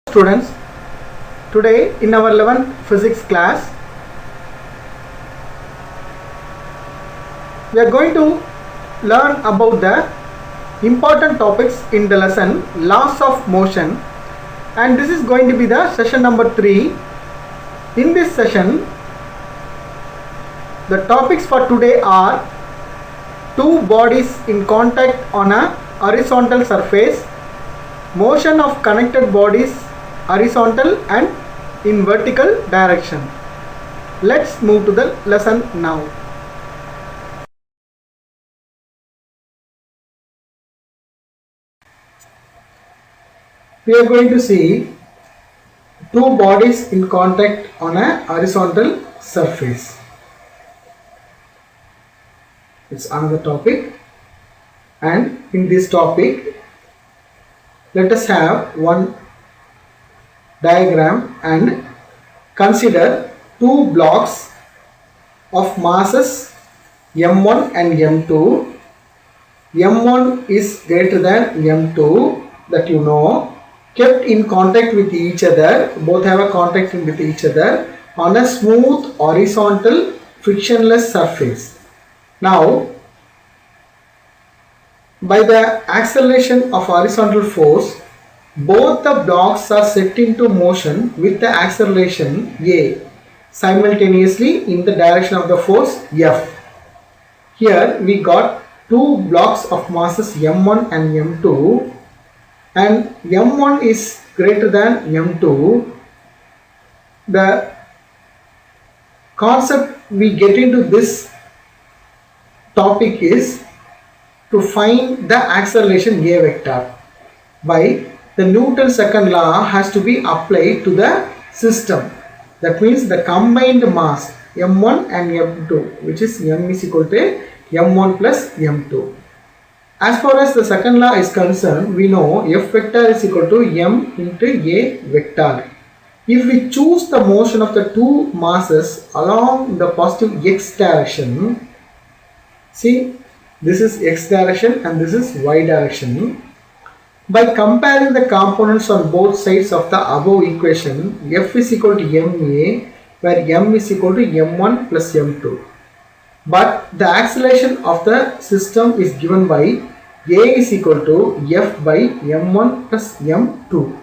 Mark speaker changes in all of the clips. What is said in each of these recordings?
Speaker 1: Students, today in our 11th physics class we are going to learn about the important topics in the lesson laws of motion, and this is going to be the session number 3. In this session the topics for today are two bodies in contact on a horizontal surface, motion of connected bodies horizontal and in vertical direction. Let's move to the lesson now. We are going to see two bodies in contact on a horizontal surface. It's another topic, and in this topic let us have one diagram and consider two blocks of masses m1 and m2. m1 is greater than m2, that you know, kept in contact with each other, both have a contact with each other on a smooth horizontal frictionless surface. Now by the acceleration of horizontal force, both the blocks are set into motion with the acceleration a simultaneously in the direction of the force F. Here we got two blocks of masses m1 and m2, and m1 is greater than m2. The concept we get into this topic is to find the acceleration a vector. By the Newton's second law has to be applied to the system. That means the combined mass m1 and m2, which is m is equal to m1 plus m2. As far as the second law is concerned, we know F vector is equal to m into a vector. If we choose the motion of the two masses along the positive x direction, see, this is x direction and this is y direction. By comparing the components on both sides of the above equation, F is equal to ma, where m is equal to m1 plus m2. But the acceleration of the system is given by a is equal to F by m1 plus m2,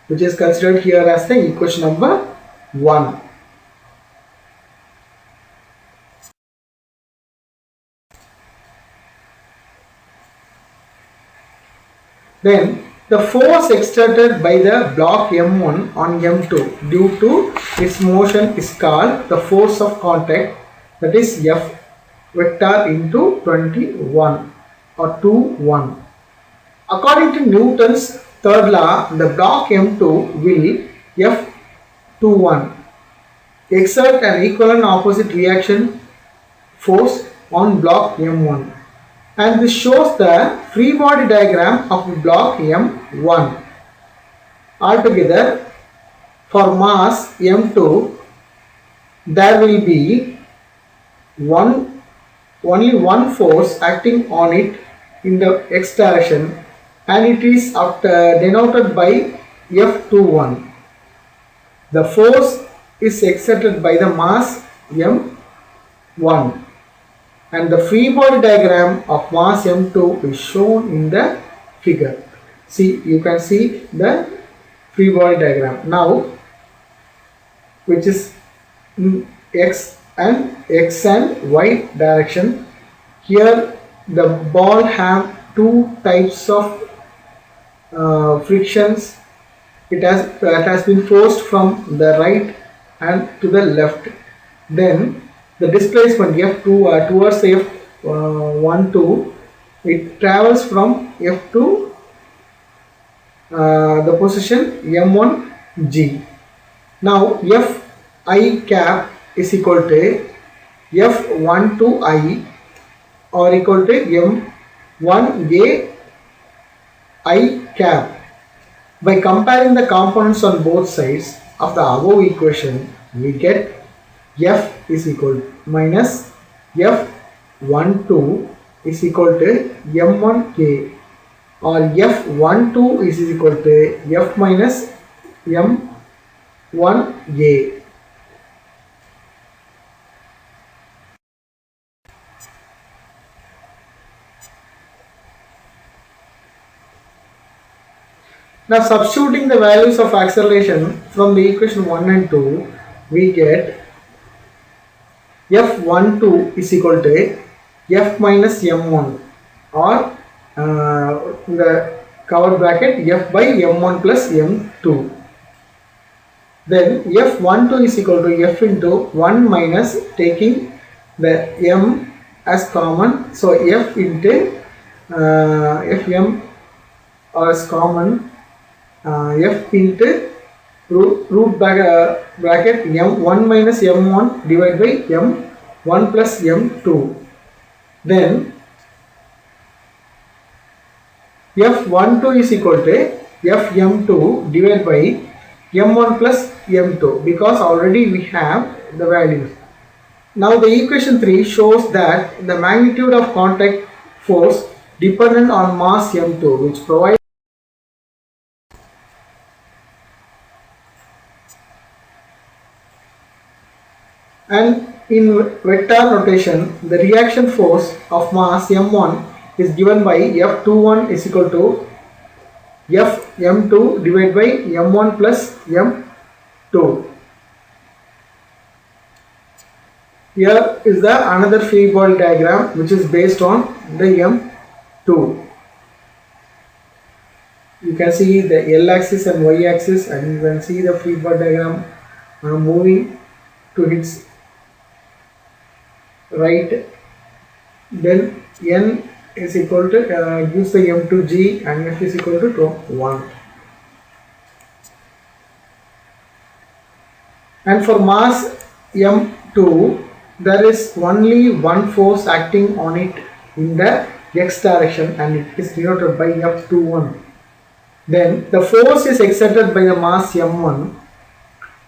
Speaker 1: which is considered here as the equation number 1. Then the force exerted by the block m1 on m2 due to its motion is called the force of contact, that is F vector into 21 or 21. According to Newton's third law, the block m2 will F21 exert an equal and opposite reaction force on block m1. And this shows the free body diagram of block m1. Altogether, for mass m2, there will be only one force acting on it in the x direction, and it is denoted by F21. The force is exerted by the mass m1. And the free body diagram of mass m2 is shown in the figure. See, you can see the free body diagram now, which is in x and y direction. Here the ball have two types of frictions. It has been forced from the right and to the left. Then the displacement F2 towards F12, it travels from F to the position M1G. Now Fi cap is equal to F12I or equal to M1A I cap. By comparing the components on both sides of the above equation, we get F is equal to minus F12 is equal to M1K, or F12 is equal to F minus m1a. Now substituting the values of acceleration from the equation 1 and 2, we get F12 is equal to F minus M1, or in the cover bracket F by M1 plus M2. Then F12 is equal to F into 1 minus taking the M as common. So F into Fm as common, F into root bracket M1 minus M1 divided by M1 plus M2. Then F12 is equal to Fm2 divided by M1 plus M2, because already we have the values. Now the equation 3 shows that the magnitude of contact force dependent on mass M2, which provides, and in vector notation the reaction force of mass M1 is given by F21 is equal to Fm2 divided by M1 plus M2. Here is the another free body diagram which is based on the M2. You can see the L axis and Y axis, and you can see the free body diagram moving to its right. Then N is equal to gives the M2G, and F is equal to 1. And for mass M2, there is only one force acting on it in the x direction, and it is denoted by F21. Then the force is exerted by the mass M1.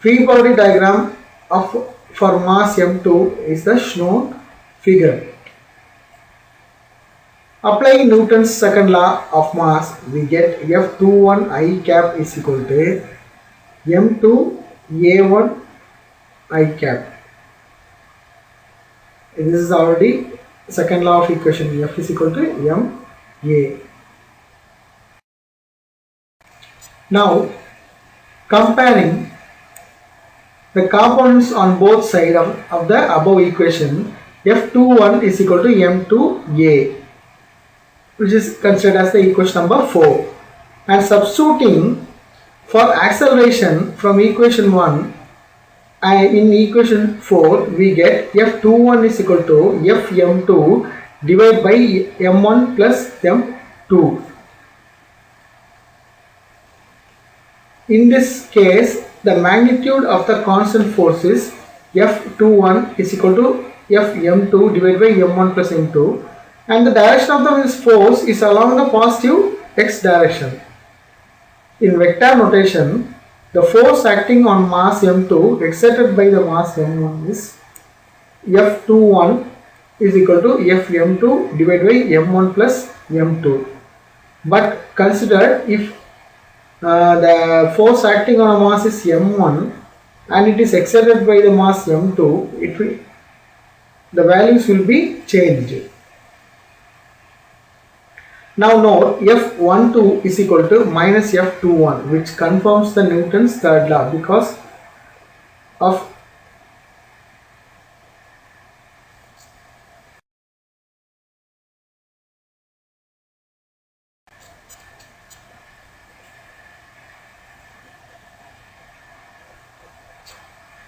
Speaker 1: Free body diagram for mass M2 is the shown figure. Applying Newton's second law of mass, we get F21 I cap is equal to M2 A1 I cap. This is already second law of equation. F is equal to M A. Now comparing the components on both sides of the above equation, F21 is equal to M2A, which is considered as the equation number 4, and substituting for acceleration from equation 1 and in equation 4, we get F21 is equal to Fm2 divided by M1 plus M2. In this case, the magnitude of the constant force is F21 is equal to Fm2 divided by M1 plus M2, and the direction of the force is along the positive x direction. In vector notation, the force acting on mass M2 exerted by the mass M1 is F21 is equal to Fm2 divided by M1 plus M2. But consider if the force acting on a mass is M1 and it is exerted by the mass M2, the values will be changed. Now note F12 is equal to minus F21, which confirms the Newton's third law because of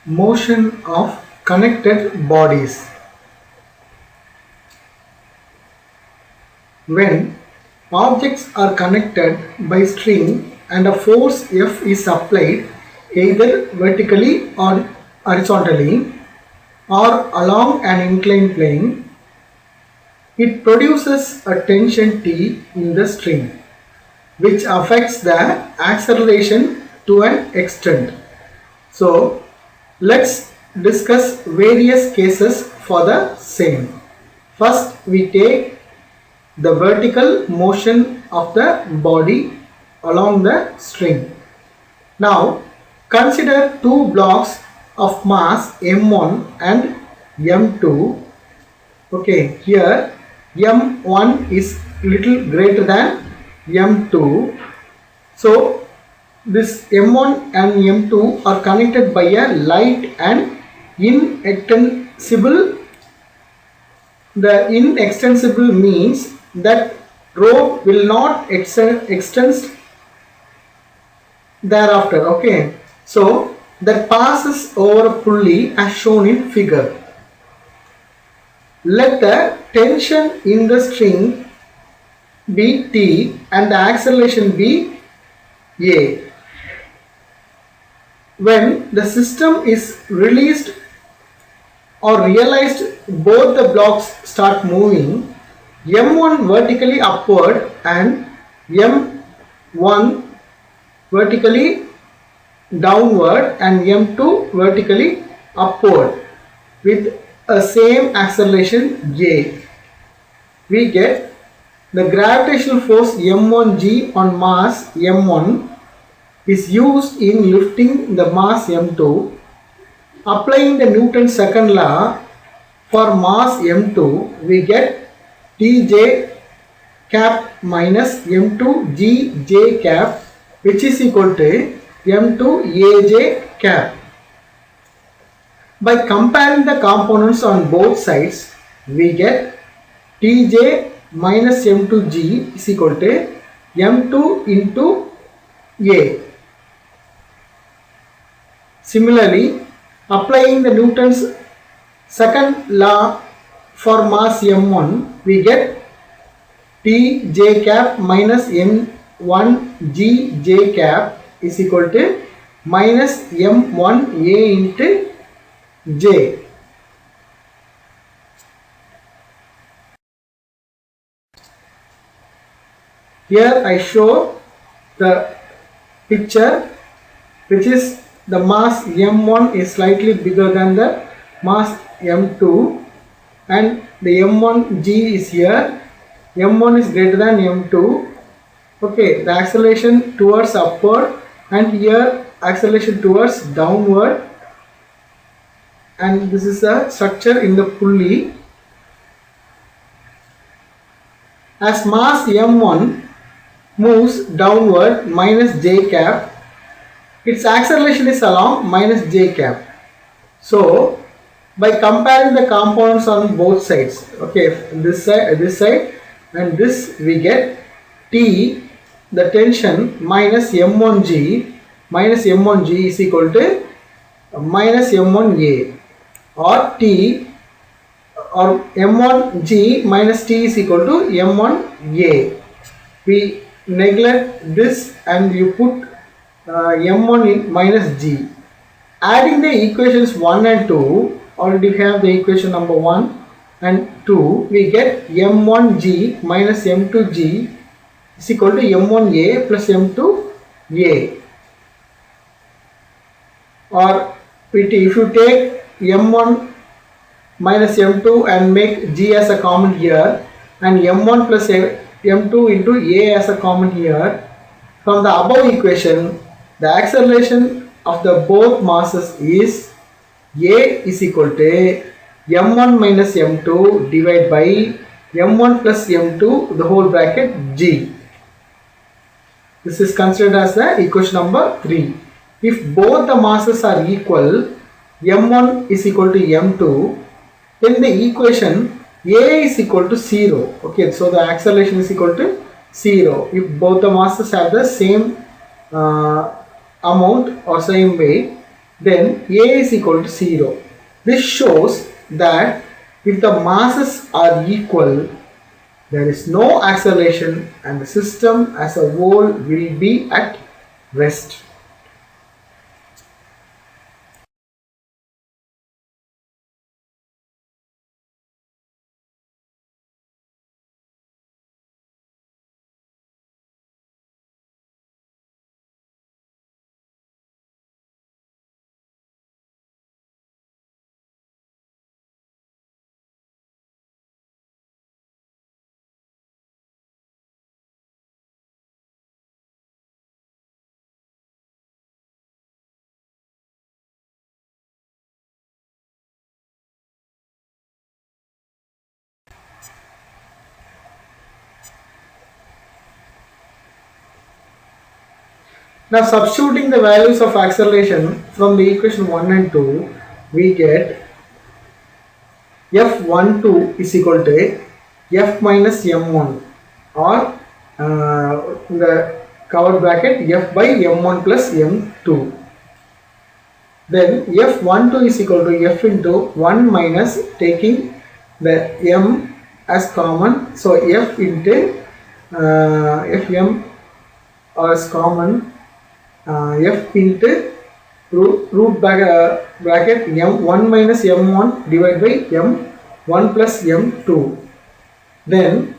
Speaker 1: motion of connected bodies. When objects are connected by string and a force F is applied either vertically or horizontally or along an inclined plane, it produces a tension T in the string, which affects the acceleration to an extent. So let's discuss various cases for the same. First, we take the vertical motion of the body along the string. Now consider two blocks of mass m1 and m2. Okay, here m1 is little greater than m2. So this m1 and m2 are connected by a light and inextensible. The inextensible means that rope will not extend thereafter. Okay, so that passes over a pulley as shown in figure. Let the tension in the string be T and the acceleration be A. When the system is released or realized, both the blocks start moving, M1 vertically upward and M1 vertically downward and M2 vertically upward with a same acceleration J. We get the gravitational force M1G on mass M1 is used in lifting the mass M2. Applying the Newton's second law for mass M2, we get Tj cap minus M2Gj cap, which is equal to M2Aj cap. By comparing the components on both sides, we get Tj minus M2G is equal to M2 into A. Similarly, applying the Newton's second law for mass M1, we get Tj cap minus M1Gj cap is equal to minus M1A into J. Here I show the picture, which is the mass M1 is slightly bigger than the mass M2 and the M1G is here. M1 is greater than M2. Okay, the acceleration towards upward and here acceleration towards downward, and this is the structure in the pulley. As mass M1 moves downward minus J cap, its acceleration is along minus J cap. So by comparing the components on both sides, okay, this side and this, we get T, the tension, minus M1G is equal to minus M1A, or T or M1G minus T is equal to M1A. We neglect this and you put M1 in minus G. Adding the equations 1 and 2, already have the equation number 1 and 2, we get M1G minus M2G is equal to M1A plus M2A. Or if you take M1 minus M2 and make G as a common here, and M1 plus M2 into A as a common here, from the above equation, the acceleration of the both masses is A is equal to M1 minus M2 divided by M1 plus M2 the whole bracket G. This is considered as the equation number 3. If both the masses are equal, M1 is equal to M2, then the equation A is equal to 0. Okay, so the acceleration is equal to 0 if both the masses have the same amount or same weight, then A is equal to 0. This shows that if the masses are equal, there is no acceleration and the system as a whole will be at rest. Now substituting the values of acceleration from the equation 1 and 2, we get F12 is equal to F minus M1, or in the cover bracket F by M1 plus M2. Then F12 is equal to F into 1 minus taking the M as common. So F into Fm as common, F into root bracket M1 minus M1 divided by M1 plus M2. Then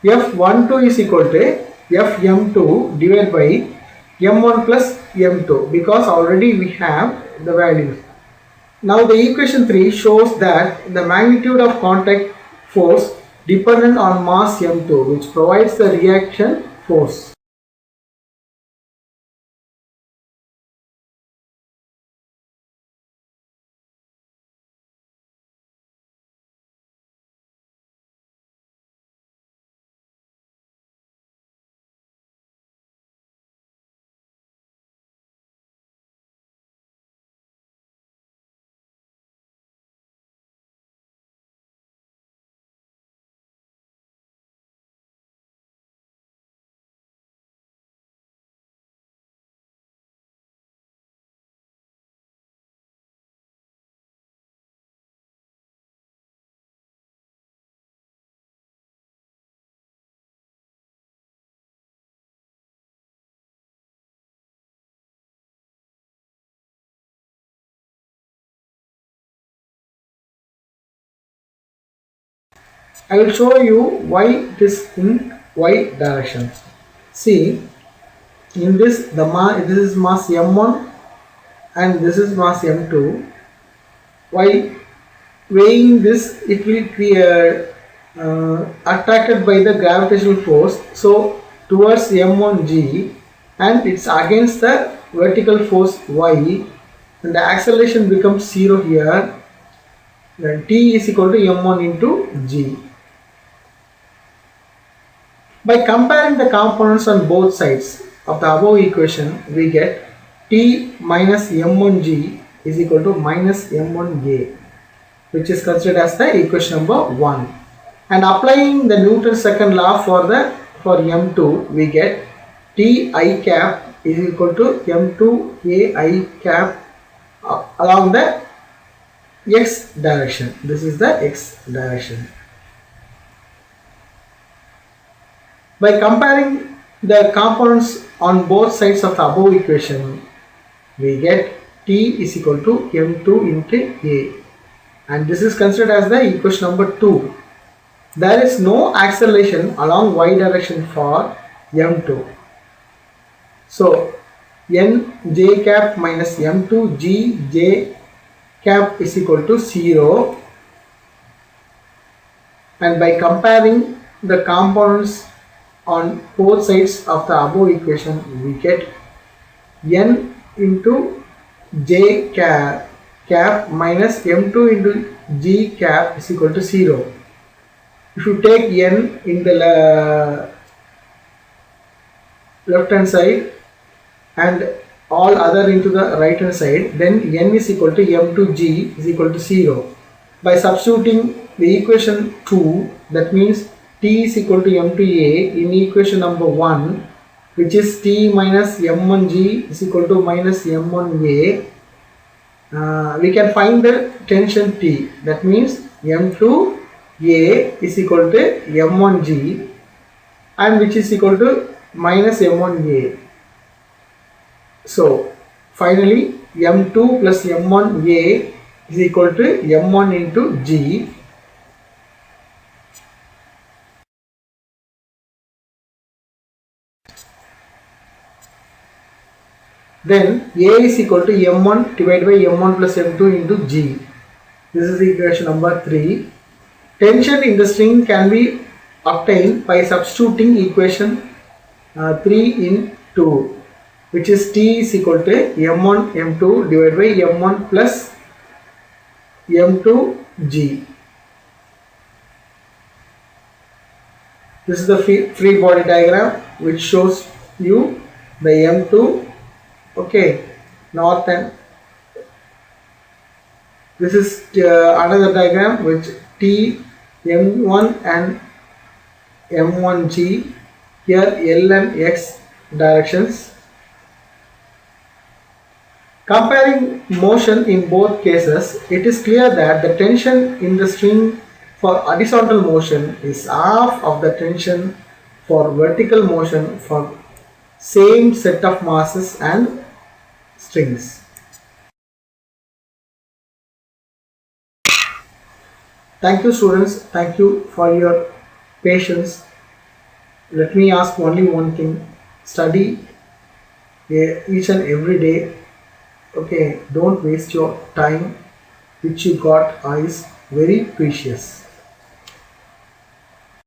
Speaker 1: F12 is equal to Fm2 divided by M1 plus M2, because already we have the values. Now the equation 3 shows that the magnitude of contact force dependent on mass M2, which provides the reaction force. I will show you why it is in y direction. See, in this this is mass m1 and this is mass m2. While weighing this, it will create attracted by the gravitational force, so towards m1g, and it's against the vertical force y, and the acceleration becomes 0 here. Then t is equal to m1 into g. By comparing the components on both sides of the above equation, we get T minus m1g is equal to minus m1a, which is considered as the equation number 1. And applying the Newton's second law for m2, we get T I cap is equal to m2 ai cap along the x direction. This is the x direction. By comparing the components on both sides of the above equation, we get T is equal to m2 into a, and this is considered as the equation number 2. There is no acceleration along y direction for m2. So n j cap minus m2 g j cap is equal to 0, and by comparing the components on both sides of the above equation, we get n into j cap minus m2 into g cap is equal to 0. If you take n in the left hand side and all other into the right hand side, then n is equal to m2g is equal to 0. By substituting the equation 2, that means T is equal to m2a in equation number 1, which is T minus m1g is equal to minus m1a. We can find the tension T. That means m2a is equal to m1g, and which is equal to minus m1a. So finally m2 plus m1a is equal to m1 into g. Then a is equal to m1 divided by m1 plus m2 into g. This is equation number 3. Tension in the string can be obtained by substituting equation 3 in 2, which is T is equal to m1 m2 divided by m1 plus m2 g. This is the free body diagram. which shows you the M2, okay, north, and this is another diagram which T M1 and M1G, here L and X directions. Comparing motion in both cases, it is clear that the tension in the string for horizontal motion is half of the tension for vertical motion for same set of masses and strings. Thank you students, thank you for your patience. Let me ask only one thing, study each and every day, okay, don't waste your time which you got is very precious.